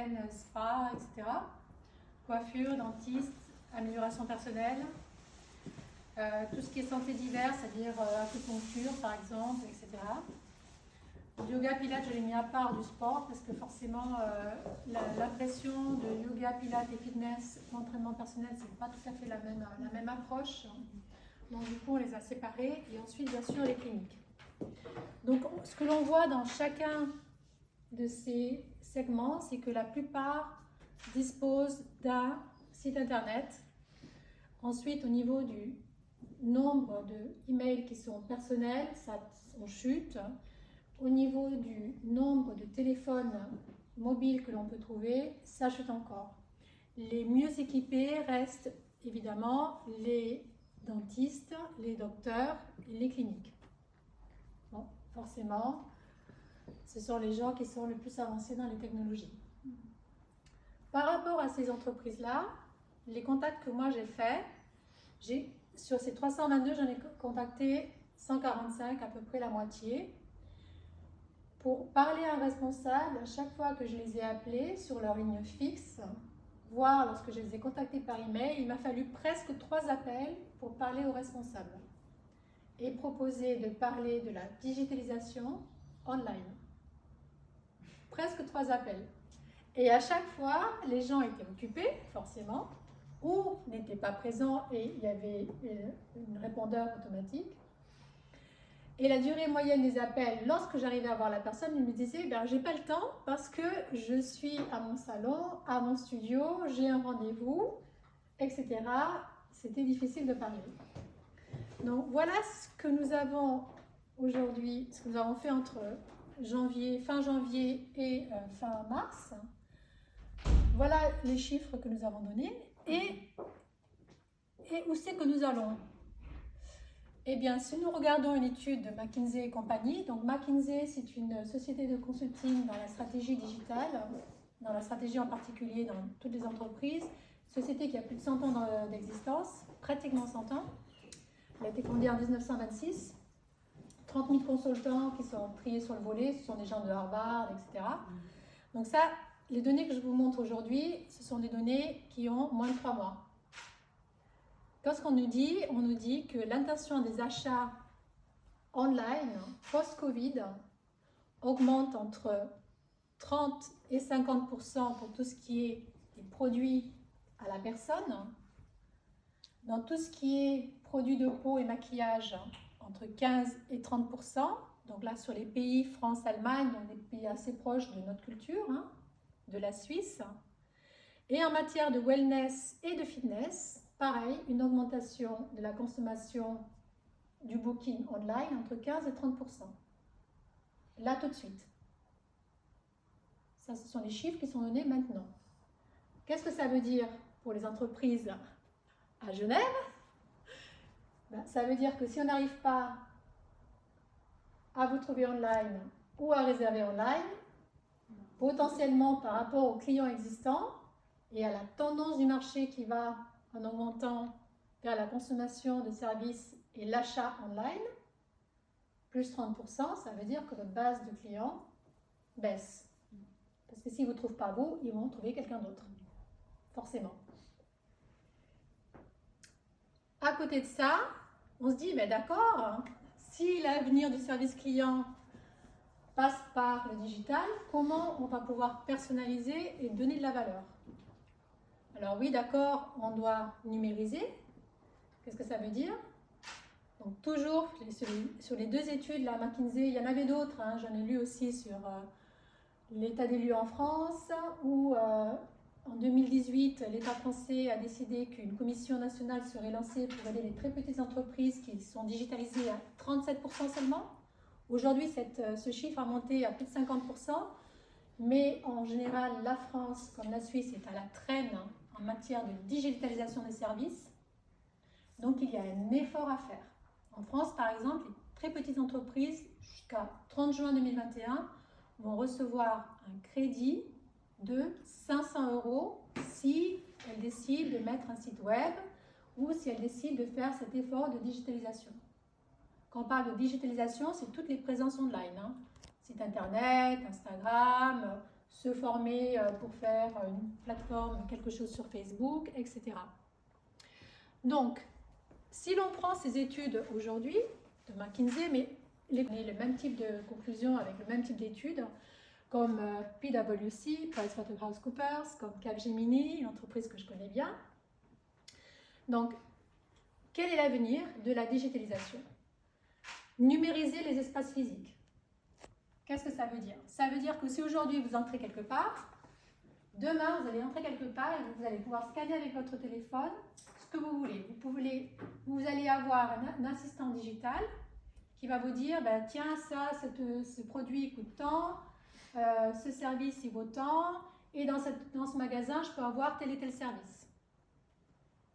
hygiène, spa, etc. Coiffure, dentiste, amélioration personnelle. Tout ce qui est santé diverse, c'est-à-dire acupuncture par exemple, etc. Yoga Pilates, je l'ai mis à part du sport parce que forcément l'impression de yoga, pilates et fitness, l'entraînement personnel, c'est pas tout à fait la même approche. Donc du coup, on les a séparés. Et ensuite, bien sûr, les cliniques. Donc, ce que l'on voit dans chacun de ces segments, c'est que la plupart disposent d'un site internet. Ensuite, au niveau du nombre d'emails qui sont personnels, ça on chute. Au niveau du nombre de téléphones mobiles que l'on peut trouver, ça chute encore. Les mieux équipés restent évidemment les dentistes, les docteurs et les cliniques. Bon, forcément, ce sont les gens qui sont le plus avancés dans les technologies. Par rapport à ces entreprises-là, les contacts que moi j'ai faits, sur ces 322, j'en ai contacté 145, à peu près la moitié. Pour parler à un responsable, à chaque fois que je les ai appelés sur leur ligne fixe, voire lorsque je les ai contactés par email, il m'a fallu presque 3 appels pour parler au responsable et proposer de parler de la digitalisation online. Presque 3 appels. Et à chaque fois, les gens étaient occupés, forcément, ou n'étaient pas présents et il y avait un répondeur automatique. Et la durée moyenne des appels, lorsque j'arrivais à voir la personne, il me disait « j'ai pas le temps parce que je suis à mon salon, à mon studio, j'ai un rendez-vous, etc. » C'était difficile de parler. Donc voilà ce que nous avons aujourd'hui, ce que nous avons fait entre fin janvier et fin mars. Voilà les chiffres que nous avons donnés. Et où c'est que nous allons ? Eh bien, si nous regardons une étude de McKinsey et compagnie, donc McKinsey, c'est une société de consulting dans la stratégie digitale, dans la stratégie en particulier dans toutes les entreprises, société qui a plus de 100 ans d'existence, pratiquement 100 ans. Elle a été fondée en 1926. 30 000 consultants qui sont triés sur le volet, ce sont des gens de Harvard, etc. Donc ça, les données que je vous montre aujourd'hui, ce sont des données qui ont moins de 3 mois. Qu'est-ce qu'on nous dit ? On nous dit que l'intention des achats online post-Covid augmente entre 30 et 50% pour tout ce qui est des produits à la personne. Dans tout ce qui est produits de peau et maquillage, entre 15 et 30%. Donc là, sur les pays France, Allemagne, donc des pays assez proches de notre culture, de la Suisse. Et en matière de wellness et de fitness, pareil, une augmentation de la consommation du booking online entre 15 et 30%. Là, tout de suite. Ça, ce sont les chiffres qui sont donnés maintenant. Qu'est-ce que ça veut dire pour les entreprises à Genève ? Ça veut dire que si on n'arrive pas à vous trouver online ou à réserver online, potentiellement par rapport aux clients existants et à la tendance du marché qui va en augmentant vers la consommation de services et l'achat online, plus 30%, ça veut dire que votre base de clients baisse. Parce que s'ils ne vous trouvent pas vous, ils vont trouver quelqu'un d'autre, forcément. À côté de ça, on se dit, mais d'accord, si l'avenir du service client passe par le digital, comment on va pouvoir personnaliser et donner de la valeur ? Alors oui, d'accord, on doit numériser. Qu'est-ce que ça veut dire ? Donc toujours, sur les 2 études, la McKinsey, il y en avait d'autres, j'en ai lu aussi sur l'état des lieux en France, où en 2018, l'État français a décidé qu'une commission nationale serait lancée pour aider les très petites entreprises qui sont digitalisées à 37% seulement. Aujourd'hui, ce chiffre a monté à plus de 50%, mais en général, la France, comme la Suisse, est à la traîne en matière de digitalisation des services. Donc, il y a un effort à faire. En France, par exemple, les très petites entreprises, jusqu'à 30 juin 2021, vont recevoir un crédit de 500 € si elles décident de mettre un site web ou si elles décident de faire cet effort de digitalisation. Quand on parle de digitalisation, c'est toutes les présences online. Site internet, Instagram, se former pour faire une plateforme, quelque chose sur Facebook, etc. Donc, si l'on prend ces études aujourd'hui de McKinsey, mais le même type de conclusion avec le même type d'études, comme PwC, PricewaterhouseCoopers, comme Capgemini, une entreprise que je connais bien. Donc, quel est l'avenir de la digitalisation? Numériser les espaces physiques. Qu'est-ce que ça veut dire? Ça veut dire que si aujourd'hui vous entrez quelque part, demain vous allez entrer quelque part et vous allez pouvoir scanner avec votre téléphone ce que vous voulez. Vous allez avoir un assistant digital qui va vous dire, ben, tiens, ça, ce produit coûte tant, ce service il vaut tant, et dans ce magasin je peux avoir tel et tel service.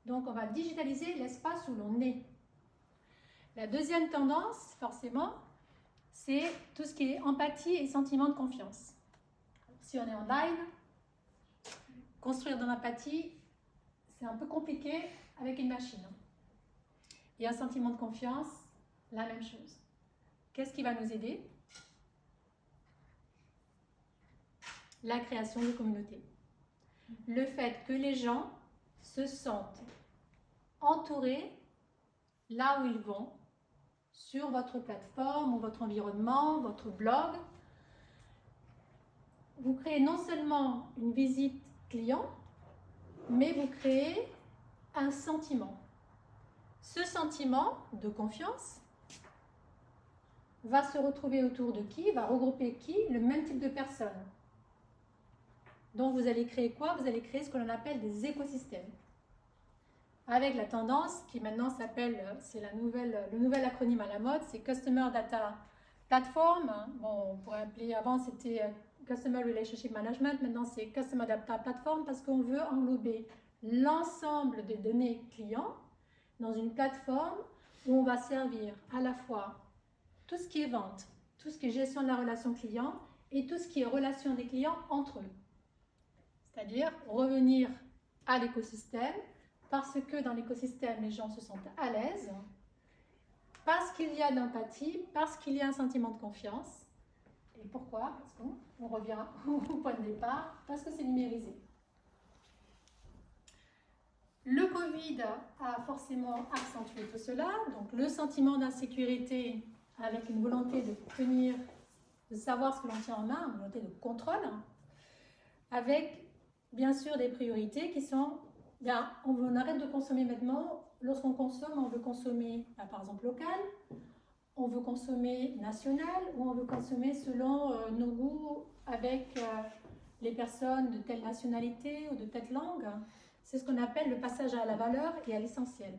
Donc on va digitaliser l'espace où l'on est. La deuxième tendance, forcément, c'est tout ce qui est empathie et sentiment de confiance. Si on est online, construire de l'empathie, c'est un peu compliqué avec une machine. Et un sentiment de confiance, la même chose. Qu'est-ce qui va nous aider? La création de communautés. Le fait que les gens se sentent entourés là où ils vont, sur votre plateforme ou votre environnement, votre blog. Vous créez non seulement une visite client, mais vous créez un sentiment. Ce sentiment de confiance va se retrouver autour de qui? Va regrouper qui? Le même type de personnes. Donc vous allez créer quoi? Vous allez créer ce que l'on appelle des écosystèmes. Avec la tendance qui maintenant s'appelle, c'est le nouvel acronyme à la mode, c'est Customer Data Platform. Bon, on pourrait appeler, avant c'était Customer Relationship Management, maintenant c'est Customer Data Platform parce qu'on veut englober l'ensemble des données clients dans une plateforme où on va servir à la fois tout ce qui est vente, tout ce qui est gestion de la relation client et tout ce qui est relation des clients entre eux. C'est-à-dire revenir à l'écosystème, parce que dans l'écosystème, les gens se sentent à l'aise, parce qu'il y a de l'empathie, parce qu'il y a un sentiment de confiance. Et pourquoi? Parce qu'on revient au point de départ, parce que c'est numérisé. Le Covid a forcément accentué tout cela, donc le sentiment d'insécurité avec une volonté de tenir, de savoir ce que l'on tient en main, une volonté de contrôle, avec bien sûr des priorités qui sont bien, on arrête de consommer maintenant. Lorsqu'on consomme, on veut consommer par exemple local, on veut consommer national ou on veut consommer selon nos goûts avec les personnes de telle nationalité ou de telle langue. C'est ce qu'on appelle le passage à la valeur et à l'essentiel.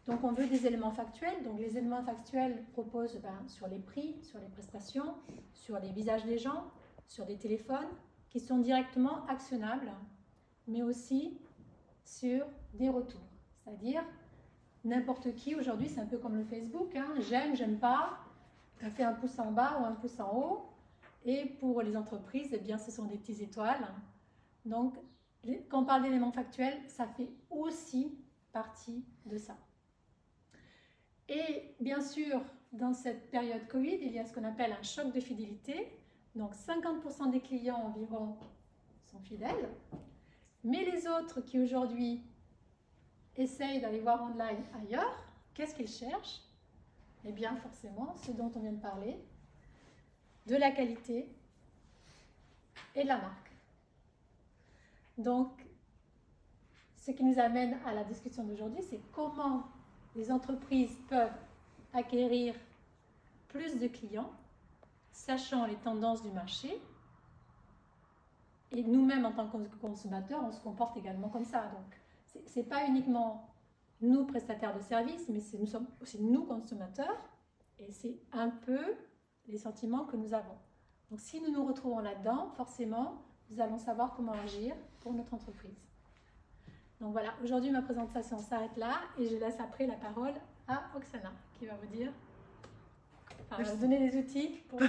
Donc on veut des éléments factuels. Donc les éléments factuels proposent sur les prix, sur les prestations, sur les visages des gens, sur des téléphones qui sont directement actionnables, mais aussi sur des retours. C'est-à-dire, n'importe qui, aujourd'hui, c'est un peu comme le Facebook, hein, j'aime, j'aime pas, on fait un pouce en bas ou un pouce en haut, et pour les entreprises, eh bien, ce sont des petites étoiles. Donc, quand on parle d'éléments factuels, ça fait aussi partie de ça. Et bien sûr, dans cette période Covid, il y a ce qu'on appelle un choc de fidélité. Donc, 50% des clients environ sont fidèles. Mais les autres qui aujourd'hui essayent d'aller voir online ailleurs, qu'est-ce qu'ils cherchent? Eh bien forcément, ce dont on vient de parler, de la qualité et de la marque. Donc, ce qui nous amène à la discussion d'aujourd'hui, c'est comment les entreprises peuvent acquérir plus de clients, sachant les tendances du marché. Et nous-mêmes, en tant que consommateurs, on se comporte également comme ça. Donc, ce n'est pas uniquement nous, prestataires de services, mais nous sommes aussi nous, consommateurs. Et c'est un peu les sentiments que nous avons. Donc, si nous nous retrouvons là-dedans, forcément, nous allons savoir comment agir pour notre entreprise. Donc voilà, aujourd'hui, ma présentation s'arrête là. Et je laisse après la parole à Oksana, qui va vous dire, enfin, va vous donner les outils pour